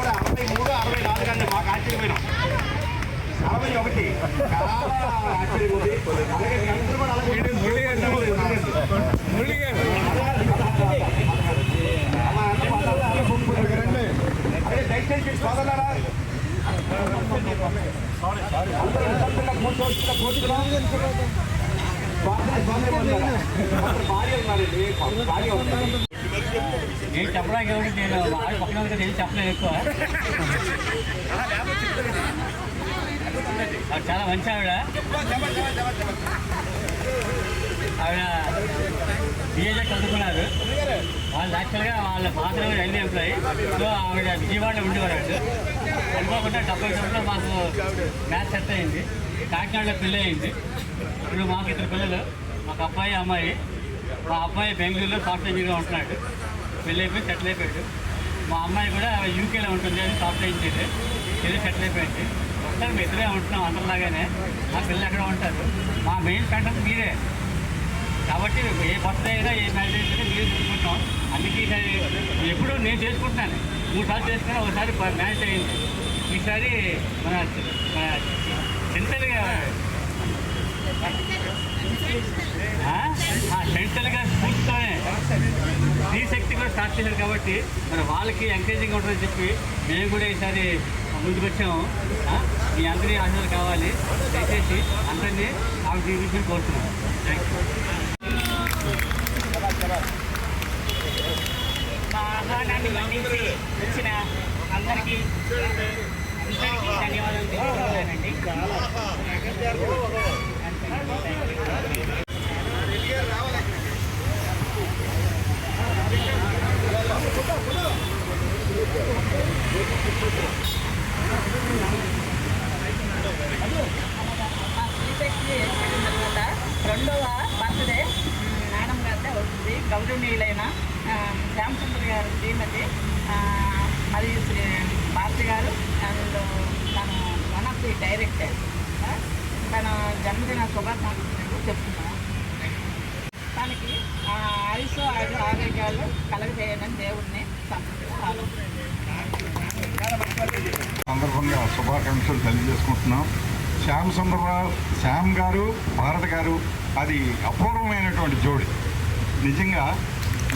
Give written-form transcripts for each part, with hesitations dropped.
కూడా 63, 64 అండి. మాకు ఆశ్చర్యపోయినాం. 61 చాలా ఆశ్చర్యం ఉంది. అలాగే అందరూ కూడా అదే దయచేసి సోదరులారా, నేను చెప్పడానికి ఏమిటి, నేను ఆవిడ పక్కన నేను చెప్పలేదు ఎక్కువ. చాలా మంచి ఆవిడ. ఆవిడ బిఏజెడ్ చదువుకున్నారు. వాళ్ళు యాక్చువల్గా వాళ్ళ ఫాదర్ రైల్వే ఎంప్లాయీ. సో ఆవిడ విజయవాడలో ఉండేవారు. అనుకోకుండా 70 మాకు మ్యాథ్స్ సెట్ అయింది. కాకినాడలో పెళ్ళి అయింది. ఇప్పుడు మాకు 2 పిల్లలు, మాకు అబ్బాయి అమ్మాయి. మా అబ్బాయి బెంగళూరులో సాఫ్ట్వేర్ ఇంజనీర్గా ఉంటున్నాడు. పెళ్ళి అయిపోయి సెటిల్ అయిపోయాడు. మా అమ్మాయి కూడా యూకేలో ఉంటుంది, అని సాఫ్ట్వేర్ ఇంజనీర్. పెళ్ళి సెటిల్ అయిపోయింది. ఒకసారి మేము ఇద్దరే ఉంటున్నాం అందరిలాగానే. మా పిల్లలు ఎక్కడ ఉంటారు. మా మెయిన్ కంటెంట్ మీరే కాబట్టి ఏ బర్త్డే అయినా ఏ మ్యారేజ్ అయినా మీరు చూసుకుంటాం. అందుకే ఈసారి ఎప్పుడు నేను చేసుకుంటున్నాను. 3 సార్లు చేసుకుని ఒకసారి మ్యారేజ్ అయింది. ఈసారి మన సెంట్రల్గా సెంట్రల్గా స్కూల్స్తోనే స్త్రీశక్తి కూడా స్టార్ట్ చేశారు. కాబట్టి మరి వాళ్ళకి ఎంకరేజింగ్ ఉంటుందని చెప్పి మేము కూడా ఈసారి ముందుకు వచ్చాము. మీ అందరి ఆశీర్వాదాలు కావాలి. దయచేసి అందరినీ ఆవిడ దీవించి కోరుతున్నాం. Thank you. మా ఆహ్వానాన్ని మన్నించి వచ్చిన అందరికీ ధన్యవాదాలు తెలుపుతున్నానండి. తర్వాత 2వ బర్త్డే మేడం గారిదే అవుతుంది. గౌరవనీయులైన శ్యామసుందర్ గారు శ్రీమతి మరియు భారతి గారు అండ్ తను వన్ ఆఫ్ ది డైరెక్టర్. తన జన్మదిన శుభాకాంక్షలు చెప్తున్నాను. తనకి ఆయుష్ ఆరోగ్యాలు కలగజేయని దేవుడిని సందర్భంగా శుభాకాంక్షలు తెలియజేసుకుంటున్నాం. శ్యామ్ గారు, భారత్ గారు అది అపూర్వమైనటువంటి జోడి. నిజంగా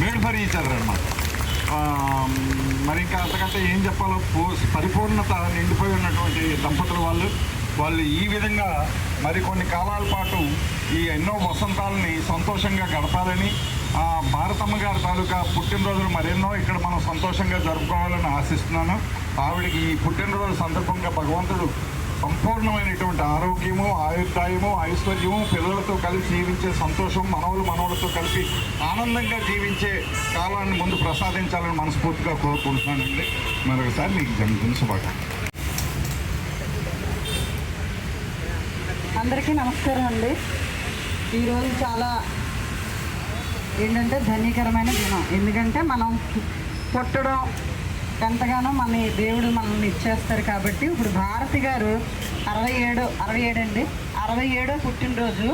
మేడ్ ఫర్ ఈచ్ అదర్ అన్నమాట. మరి ఇంకా అంతకంటే ఏం చెప్పాలో పరిపూర్ణత నిండిపోయి ఉన్నటువంటి దంపతులు వాళ్ళు ఈ విధంగా మరికొన్ని కాలాల పాటు ఈ ఎన్నో వసంతాలని సంతోషంగా గడపాలని, భారతమ్మ గారి తాలూకా పుట్టినరోజులు మరెన్నో ఇక్కడ మనం సంతోషంగా జరుపుకోవాలని ఆశిస్తున్నాను. ఆవిడకి ఈ పుట్టినరోజు సందర్భంగా భగవంతుడు సంపూర్ణమైనటువంటి ఆరోగ్యము, ఆయుర్దాయము, ఐశ్వర్యము, పిల్లలతో కలిసి జీవించే సంతోషం, మనవలతో కలిపి ఆనందంగా జీవించే కాలాన్ని ముందు ప్రసాదించాలని మనస్ఫూర్తిగా కోరుకుంటున్నానండి. మరొకసారి మీకు జన్మదిన శుభాకాంక్షలు. అందరికీ నమస్కారం అండి. ఈరోజు చాలా ఏంటంటే ధన్యకరమైన దినం. ఎందుకంటే మనం పుట్టడం ఎంతగానో మన దేవుడు మనల్ని ఇచ్చేస్తారు. కాబట్టి ఇప్పుడు భారతి గారు 67వ పుట్టినరోజు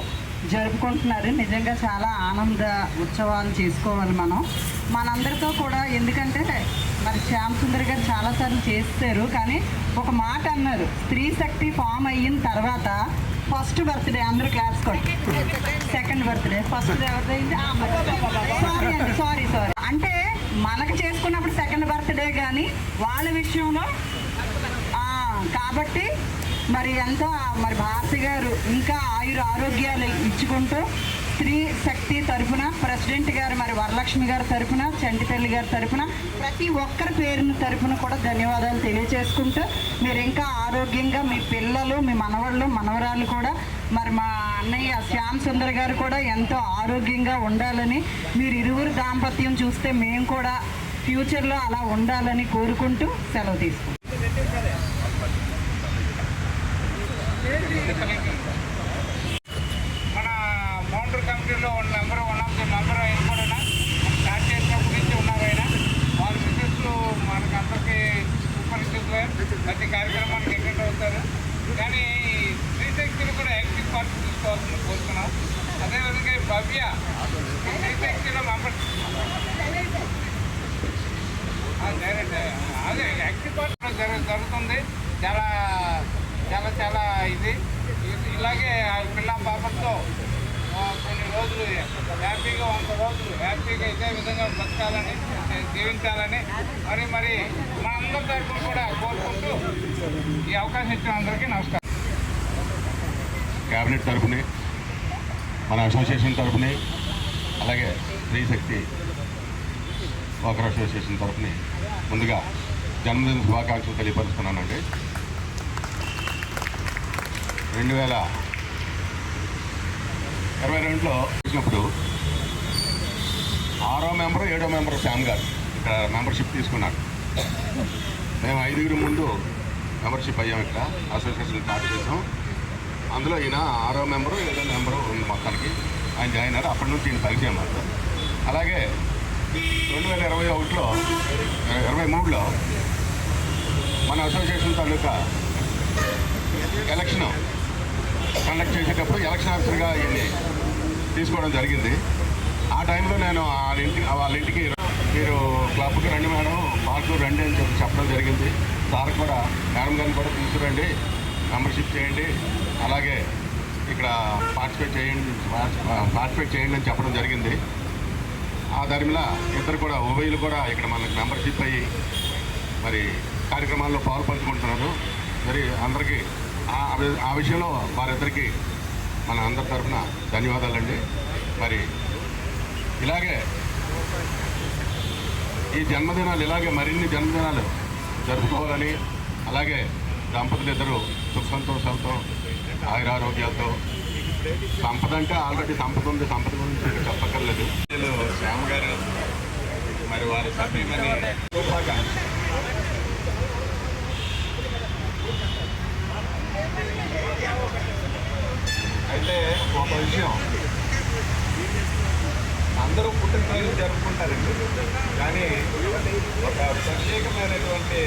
జరుపుకుంటున్నారు. నిజంగా చాలా ఆనంద ఉత్సవాలు చేసుకోవాలి మనందరితో కూడా. ఎందుకంటే మరి శ్యామ్ సుందర్ గారు చాలాసార్లు చేస్తారు. కానీ ఒక మాట అన్నారు, స్త్రీ శక్తి ఫామ్ అయిన తర్వాత ఫస్ట్ బర్త్డే అందరూ క్లాస్ కొట్టి, సెకండ్ బర్త్డే, ఫస్ట్ ఎవరిదైంది సారీ అంటే మనకు చేసుకున్నప్పుడు సెకండ్ బర్త్డే కానీ వాళ్ళ విషయంలో కాబట్టి మరి ఎంత మరి భారతి గారు ఇంకా ఆరోగ్యాలు ఇచ్చుకుంటూ స్త్రీ శక్తి తరఫున ప్రెసిడెంట్ గారు మరి వరలక్ష్మి గారి తరఫున, చంటితల్లి గారి తరఫున, ప్రతి ఒక్కరి పేరుని తరఫున కూడా ధన్యవాదాలు తెలియజేసుకుంటూ మీరు ఇంకా ఆరోగ్యంగా మీ పిల్లలు, మీ మనవళ్ళు, మనవరాలు కూడా మరి మా అన్నయ్య శ్యామ్ సుందర్ గారు కూడా ఎంతో ఆరోగ్యంగా ఉండాలని, మీరు ఇరువురు దాంపత్యం చూస్తే మేము కూడా ఫ్యూచర్లో అలా ఉండాలని కోరుకుంటూ సెలవు తీసుకుంటాం. మన మౌండర్ కమిటీలో వన్ ఆఫ్ ది మెంబర్ అయిన కూడా స్టార్ట్ చేసినప్పటి నుంచి ఉన్నారు. ఆయన వాళ్ళ మిసెస్లు మనకు అందరికీ సూపర్ ప్రతి కార్యక్రమానికి అటెండ్ అవుతారు. కానీ స్త్రీశక్తిని కూడా యాక్టివ్ పార్ట్ తీసుకోవాలని కోరుతున్నాం. అదేవిధంగా భవ్య స్త్రీశక్తిలో మెంబర్ అదే యాక్టివ్ పార్ట్ చాలా చాలా చాలా ఇలాగే ఆ పిల్ల పాపతో కొన్ని రోజులు హ్యాపీగా 100 రోజులు హ్యాపీగా ఇదే విధంగా బతకాలని జీవించాలని మరి మా అందరి తరఫున కూడా కోరుకుంటూ ఈ అవకాశం ఇచ్చిన అందరికీ నమస్కారం. క్యాబినెట్ తరఫుని, మన అసోసియేషన్ తరఫుని, అలాగే స్త్రీ శక్తి వాకర్ అసోసియేషన్ తరఫుని ముందుగా జన్మదిన శుభాకాంక్షలు తెలియపరుస్తున్నానండి. 2022లో వచ్చినప్పుడు 6వ మెంబరు 7వ మెంబరు శ్యామ్ గారు ఇక్కడ మెంబర్షిప్ తీసుకున్నాడు. మేము 5 ముందు మెంబర్షిప్ అయ్యాం, ఇక్కడ అసోసియేషన్ స్టార్ట్ చేసాం. అందులో ఈయన 6వ మెంబరు 7వ మెంబరు ఉంది మొత్తానికి, ఆయన జాయిన్ అయ్యారు. అప్పటి నుంచి ఈయన పరిచయం అన్నారు. అలాగే 2023లో మన అసోసియేషన్ తాలూకా ఎలక్షన్ కండక్ట్ చేసేటప్పుడు ఎలక్షన్ ఆఫీసర్గా ఈయన్ని తీసుకోవడం జరిగింది. ఆ టైంలో నేను వాళ్ళ ఇంటికి మీరు క్లబ్కి రండి మేడం, పార్కు రండి అని చెప్పడం జరిగింది. సార్ కూడా మేడం గారిని కూడా తీసుకురండి, మెంబర్షిప్ చేయండి, అలాగే ఇక్కడ పార్టిసిపేట్ చేయండి అని చెప్పడం జరిగింది. ఆ దరిమిలా ఇద్దరు కూడా ఉభయులు కూడా ఇక్కడ మనకు మెంబర్షిప్ అయ్యి మరి కార్యక్రమాల్లో పాల్పంచుకుంటున్నారు. మరి అందరికీ ఆ విషయంలో వారిద్దరికీ మన అందరి తరఫున ధన్యవాదాలండి. మరి ఇలాగే ఈ జన్మదినాలు ఇలాగే మరిన్ని జన్మదినాలు జరుపుకోవాలని, అలాగే దంపతులు ఇద్దరు సుఖ సంతోషాలతో ఆయురారోగ్యాలతో, సంపద అంటే ఆల్రెడీ సంపద ఉంది, సంపద గురించి చెప్పక్కర్లేదు. శ్యామ్ గారు మరి వారి సభ్యులని అయితే ఒక విషయం, అందరూ పుట్టినరోజు జరుపుకుంటారండి, కానీ ఒక ప్రత్యేకమైనటువంటి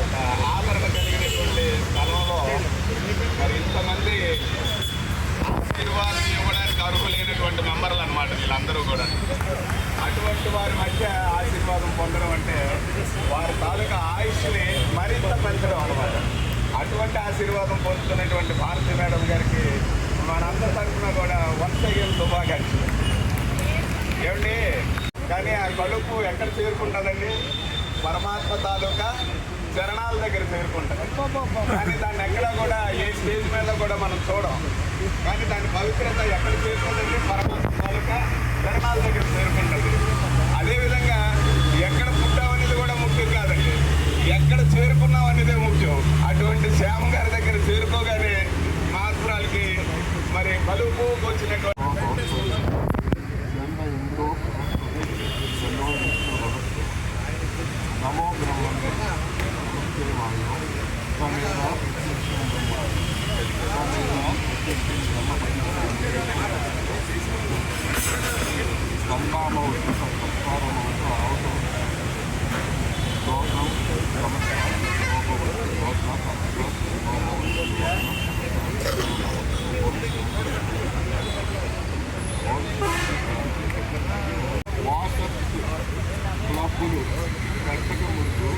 ఒక ఆదరణ కలిగినటువంటి స్థలంలో మరి ఇంతమంది ఆశీర్వాదం ఇవ్వడానికి అర్హులైనటువంటి మెంబర్లు అన్నమాట వీళ్ళందరూ కూడా. అటువంటి వారి మధ్య ఆశీర్వాదం పొందడం అంటే వారి తాలూకా ఆయుష్ని మరింత పెంచడం అన్నమాట. అటువంటి ఆశీర్వాదం పొందుతున్నటువంటి భారతి మేడం గారికి మనందరి తరఫున కూడా వన్స్ అగైన్ శుభాకాంక్షలు. ఏమండి, కానీ ఆ కడుపు ఎక్కడ చేరుకుంటుందండి? పరమాత్మ తాలూకా చరణాల దగ్గర చేరుకుంటుంది. కానీ దాన్ని ఎక్కడ కూడా ఏ స్టేజ్ మీద కూడా మనం చూడం. కానీ దాని పవిత్రత ఎక్కడ చేరుకుంటుంది? పరమాత్మ తాలూకా చరణాల దగ్గర చేరుకుంటుంది. అదేవిధంగా ఎక్కడ పుట్టాం అనేది కూడా ముఖ్యం కాదండి, ఎక్కడ చేరుకున్నాం అనేదే ముఖ్యం. అటువంటి శ్యామ్ గారి దగ్గర చేరుకోగానే మాత్రాలకి మరి కలుపు వచ్చినటువంటి నమో వాటర్ క్లబ్బులు కట్టక ముందు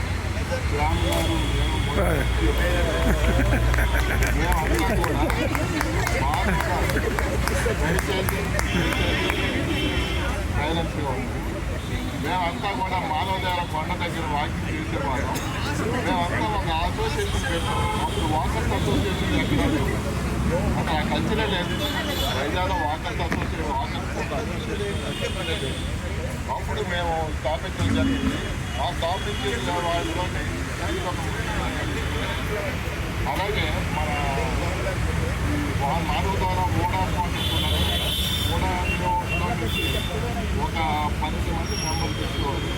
శ్యామ్ గారు మేమంతా కూడా సైలెన్స్గా ఉంది. మేమంతా కూడా మాధవదేవర కొండ దగ్గర వాకింగ్ చేసేవాళ్ళం. మేమంతా ఒక అసోసియేషన్ పెట్టాం. అప్పుడు వాకర్స్ అసోసియేషన్ ఎక్కడ లేదు, అక్కడ ఆ కల్చరే లేదు. వైజాగ్లో వాకర్స్ అసోసియేషన్ అప్పుడు మేము స్థాపించడం జరిగింది. ఆ స్థాపించిన వాళ్ళలో అలాగే మన మాధవ ద్వారా ఓడా పాటిస్తున్నారు. ఓడాలో ఒక 10 మంది మెంబర్లు తెచ్చేవాళ్ళు,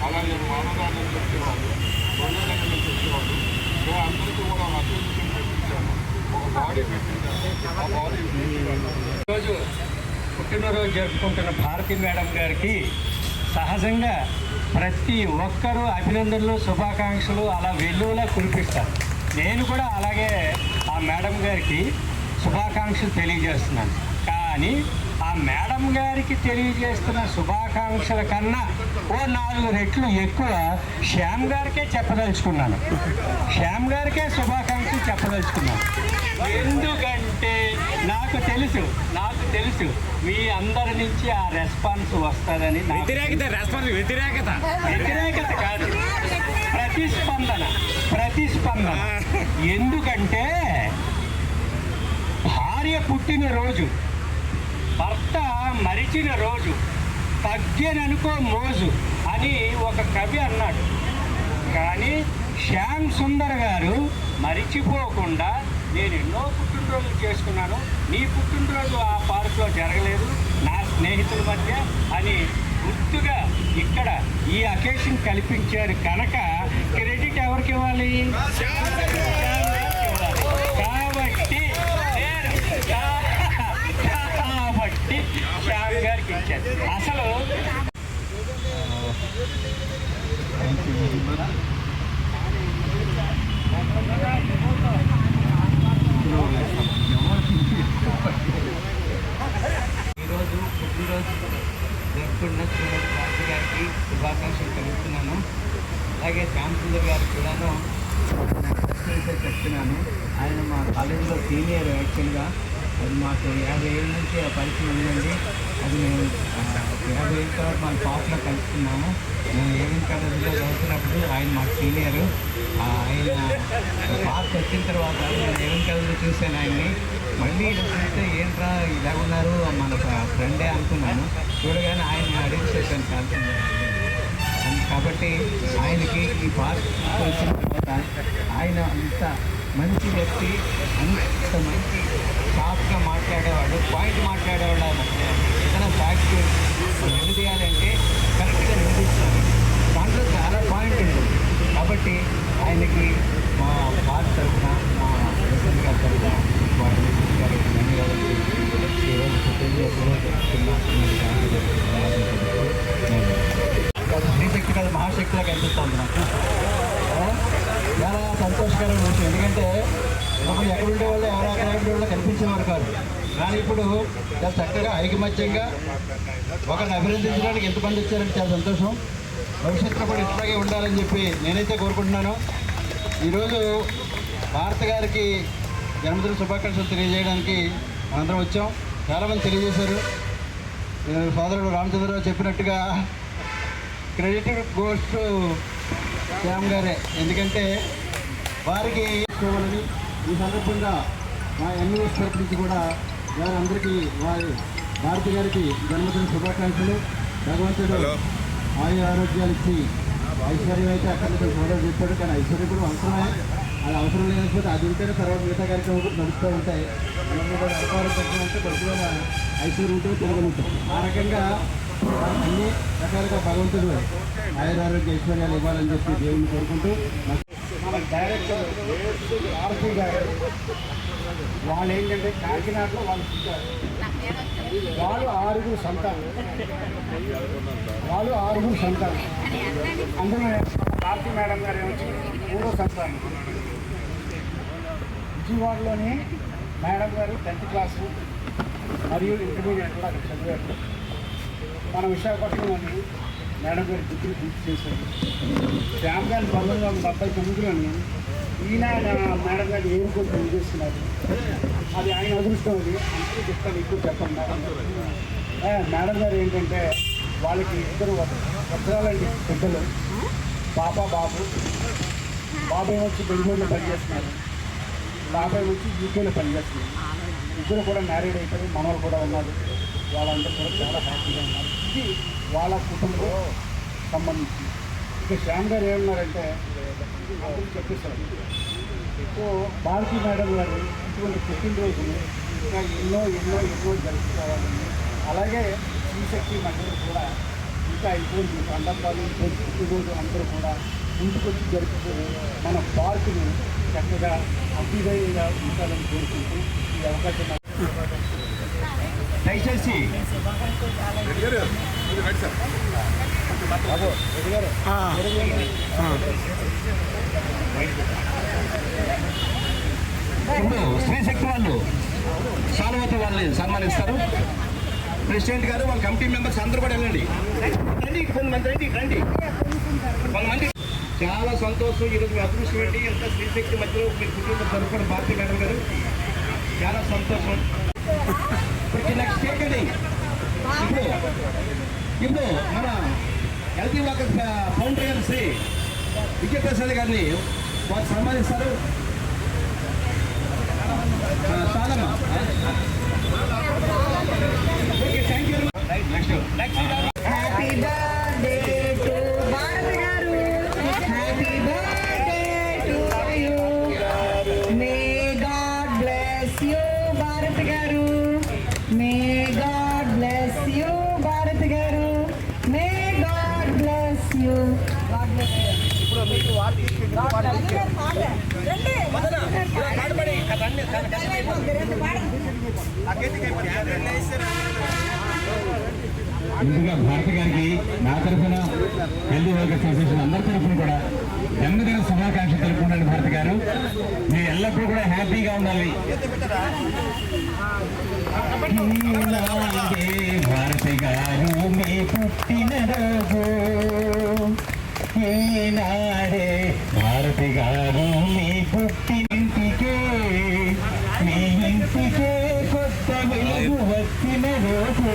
అలాగే మానవదాన్ని తెచ్చేవాళ్ళు, ప్రజల నుంచి తెచ్చేవాళ్ళు. మేము అందరికీ కూడా అసోసియేషన్ పెట్టించాము, ఒక బాడీ పెట్టించాము. ఆ బాడీ ఈరోజు పుట్టినరోజు జరుపుకుంటున్న భారతి మేడం గారికి సహజంగా ప్రతి ఒక్కరూ అభినందనలు, శుభాకాంక్షలు అలా వెల్లువలా కురిపిస్తారు. నేను కూడా అలాగే ఆ మేడం గారికి శుభాకాంక్షలు తెలియజేస్తున్నాను. కానీ ఆ మేడం గారికి తెలియజేస్తున్న శుభాకాంక్షల కన్నా ఓ 4 రెట్లు ఎక్కువ శ్యామ్ గారికే చెప్పదలుచుకున్నాను. శ్యామ్ గారికే శుభాకాంక్షలు చెప్పదలుచుకున్నాను. ఎందుకంటే నాకు తెలుసు మీ అందరి నుంచి ఆ రెస్పాన్స్ వస్తుందని. వ్యతిరేకత కాదు, ప్రతిస్పందన. ఎందుకంటే భార్య పుట్టిన రోజు, భర్త మరిచిన రోజు, తగ్గననుకో మోజు అని ఒక కవి అన్నాడు. కానీ శ్యామ్ సుందర్ గారు మరిచిపోకుండా నేను ఎన్నో పుట్టినరోజులు చేసుకున్నాను, నీ పుట్టినరోజు ఆ పార్కులో జరగలేదు నా స్నేహితుల మధ్య అని గుర్తుగా ఇక్కడ ఈ అకేషన్ కల్పించారు కనుక క్రెడిట్ ఎవరికి ఇవ్వాలి? కాబట్టి శ్యామ్ గారికి ఇచ్చారు. అసలు ఈరోజు పుట్టినరోజు జరుపుకున్న శ్రీమతి భారతి గారికి శుభాకాంక్షలు తెలుపుతున్నాను. అలాగే శ్యామ్ సుందర్ గారికి కూడాను చెప్తున్నాను. ఆయన మా కాలేజీలో సీనియర్. యాక్చువల్గా అది మాకు 50 ఏళ్ళ నుంచి పరిచయం ఉందండి. అది మేము 50 ఏళ్ళ తర్వాత మన పాపలో కలుసుకున్నాము. మేము ఏవిఎన్ కాలేజీలో చదువుతున్నప్పుడు ఆయన మాకు సీనియరు. ఆయన పార్క్ వచ్చిన తర్వాత నేను ఏవిఎన్ కాలేజీలో చూశాను ఆయన్ని. మళ్ళీ చూస్తే ఏంట్రా ఇలా ఉన్నారు, మన ఫ్రెండే అనుకున్నాను. చూడగానే ఆయన అడిగి చేశాను కాల్సింది. కాబట్టి ఆయనకి ఈ పార్క్ వచ్చిన తర్వాత ఆయన అంత మంచి వ్యక్తి, అంత మంచి షార్ప్గా మాట్లాడేవాడు, పాయింట్ మాట్లాడేవాడు. ఏదైనా ఫ్యాక్ట్ నిలదీయాలంటే కరెక్ట్గా నిలదీస్తాడు. దాంట్లో చాలా పాయింట్ ఉంది. కాబట్టి ఆయనకి మా పార్క్ తరఫున, మా ప్రెసిడెంట్ గారి తరఫున, మా ప్రెసిడెంట్ గారి ధన్యవాదాలు ఈరోజు శ్రీశక్తి కదా మహాశక్తిగా కనిపిస్తుంది నాకు. చాలా సంతోషకరమైన విషయం. ఎందుకంటే అప్పుడు ఎక్కడుండే వాళ్ళు ఎవరో అక్కడ వాళ్ళు కనిపించేవారు కాదు. కానీ ఇప్పుడు చాలా చక్కగా ఐకమత్యంగా ఒకరిని అభినందించడానికి ఎంతమంది వచ్చారంటే చాలా సంతోషం. భవిష్యత్తులో కూడా ఇట్లాగే ఉండాలని చెప్పి నేనైతే కోరుకుంటున్నాను. ఈరోజు భారత గారికి జన్మదిన శుభాకాంక్షలు తెలియజేయడానికి మనందరం వచ్చాం. చాలామంది తెలియజేశారు. సోదరుడు రామచంద్రరావు చెప్పినట్టుగా క్రెడిట్ గోస్ టు శ్యామ్ గారే. ఎందుకంటే వారికి ఇవ్వాలని ఈ సందర్భంగా మా ఎంఈఎస్ తరఫు నుంచి కూడా వారందరికీ వారి భారతి గారికి జన్మదిన శుభాకాంక్షలు. భగవంతుడు ఆయు ఆరోగ్యాలు ఇచ్చి ఐశ్వర్యం అయితే అక్కడ సోదరుడు చెప్పాడు. కానీ ఐశ్వర్యం కూడా అవసరమే. అది అవసరం లేకపోతే అది ఉంటేనే తర్వాత మిగతా కార్యక్రమాలు కూడా నడుస్తూ ఉంటాయి. మనకు కూడా వ్యాపారం తక్కువ ఉంటే కొద్దిగా ఐశ్వర్యం ఉంటే తిరగలుగుతాం. ఆ రకంగా అన్ని రకాలుగా భగవంతుడు ఆయురారోగ్య ఐశ్వర్యాలు ఇవ్వాలని చెప్పి దేవుని కోరుకుంటూ మన డైరెక్టర్ ఆర్పి గారు వాళ్ళు ఏంటంటే కాకినాడలో వాళ్ళు పుట్టారు. వాళ్ళు 6 సంతానం. అందులో ఆర్పి మేడం గారు ఏమొచ్చి 3వ సంతానం. విజయవాడలోని మేడం గారు 10th క్లాసు మరియు ఇంటర్మీడియట్ కూడా అక్కడ చదివారు. మన విశాఖపట్నంలోని మేడం గారి డిగ్రీ పూర్తి చేశారు. శ్యామ్ గారి 1979లోని ఈయన మేడం గారు ఏరుకొని పెళ్లి చేస్తున్నారు. అది ఆయన అదృష్టం. అది అందుకే చెప్తాను, ఎక్కువ చెప్పండి. మేడం గారు ఏంటంటే వాళ్ళకి 2 వస్త్రాలండి బిడ్డలు, పాప బాబు. బాబు ఏమొచ్చి బెంగళూరులో పనిచేస్తున్నారు, బాబాయ్ వచ్చి యూకేలో పనిచేస్తున్నారు. ఇద్దరు కూడా మ్యారీడ్ అయిపోయి మనవాళ్ళు కూడా ఉన్నారు. వాళ్ళందరూ కూడా చాలా హ్యాపీగా ఉన్నారు. ఇది వాళ్ళ కుటుంబం సంబంధించి. ఇక శ్యామ్ గారు ఏమన్నారంటే అందరూ చెప్పేశారు. సో భారతీ మేడం గారు ఇటువంటి పుట్టినరోజులు ఇంకా ఎన్నో జరుపుకోవాలని, అలాగే శ్రీశక్తి మహిళలు కూడా ఇంకా ఇటువంటి సందర్భాలు పుట్టినరోజు అందరూ కూడా ఇంటికొచ్చి జరుపుకుని మన పార్కుని చక్కగా అభ్యుదయంగా ఉంచాలని కోరుకుంటూ ఈ అవకాశం దయచేసి ఇప్పుడు శ్రీశక్తి వాళ్ళు శాలువతో వాళ్ళని సన్మానిస్తారు. ప్రెసిడెంట్ గారు వాళ్ళ కమిటీ మెంబర్స్ అందరూ కూడా వెళ్ళండి. రండి, కొంతమంది రండి. కొంతమంది చాలా సంతోషం. ఈరోజు మీ అదృష్టం ఏంటి, ఎంత శ్రీశక్తి మధ్యలో మీరు కుటుంబం జరుపుకోవడం భారతీయ మేడం గారు చాలా సంతోషం. ఇప్పుడు నెక్స్ట్ ఏంటండి, ఇప్పుడు మన ఎల్టీ వాకర్ ఫౌండర్ గారు శ్రీ విజయప్రసాద్ గారిని వారు సన్మానిస్తారు. చాలమ్మా. Okay, thank you. Next happy birthday to Bharat garu. Happy birthday to you. May God bless you Bharat garu. May God bless you Bharat garu. May God bless you. God bless you. ఇప్పుడు మీకు వాళ్ళు ముందుగా భారత గారికి నా తరఫున హెల్దీ వర్కర్స్ అసోసియేషన్ అందరి తరఫున కూడా జన్మదిన శుభాకాంక్ష తెలుపుకుంటాను. భారత గారు మీరు ఎల్లప్పుడూ కూడా హ్యాపీగా ఉండాలి. భారత గారు మీ పుట్టినరోజు ఈనాడే, భారత గారు మీ పుట్టినింటికే, మీ ఇంటికే కొత్త వెలుగు వచ్చిన రోజు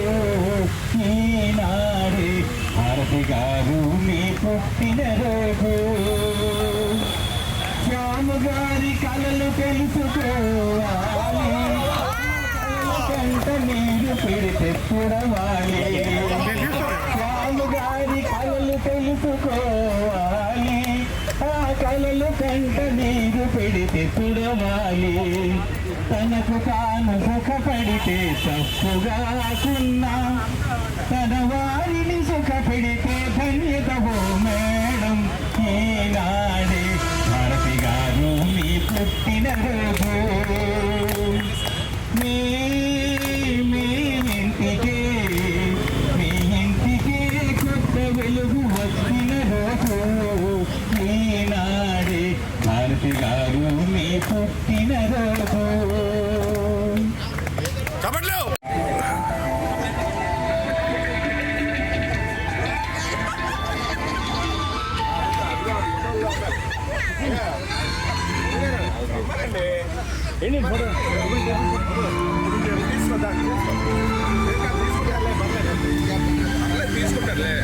ఈనాడే, భారత గారు మీ పుట్టినరోజు. శ్యాము గారి కలలు తెలుసుకోవాలి, కంట నీరు పెడితే చూడవాలి. శ్యాము గారి కలలు తెలుసుకోవాలి, ఆ కలలు కంట నీరు పెడితే చూడవాలి. తనకు తాను సుఖపడితే తప్పుగాకున్నా, తన వారిని సుఖపెడితే ధన్యతవో మేడం. ఈనాడే భారతి గారు మీ పుట్టినరోజు. మీ ఇంటికే, మీ ఇంటికే కొత్త వెలుగు వచ్చిన రోజు ఈనాడే, భారతి గారు మీ పుట్టినరోజు. తీసుకుంటారులే.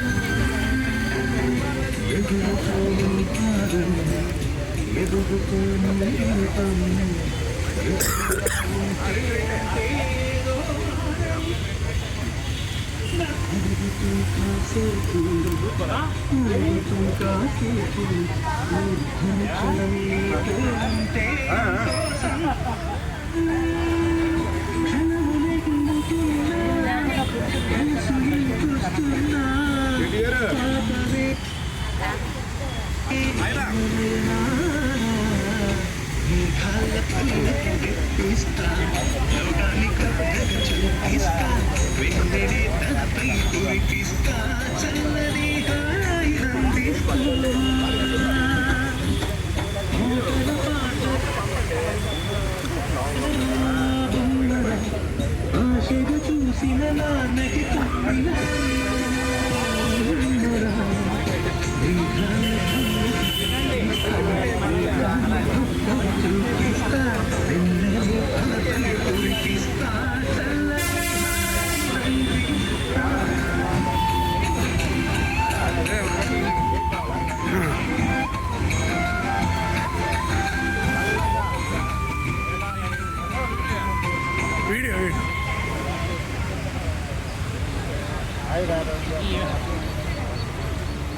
చూసిన నాన్నకి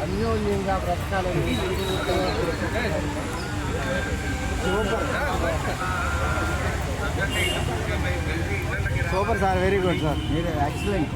అన్యోన్యంగా బ్రతకాలని super sir, very good sir, మీరు ఎక్సలెంట్.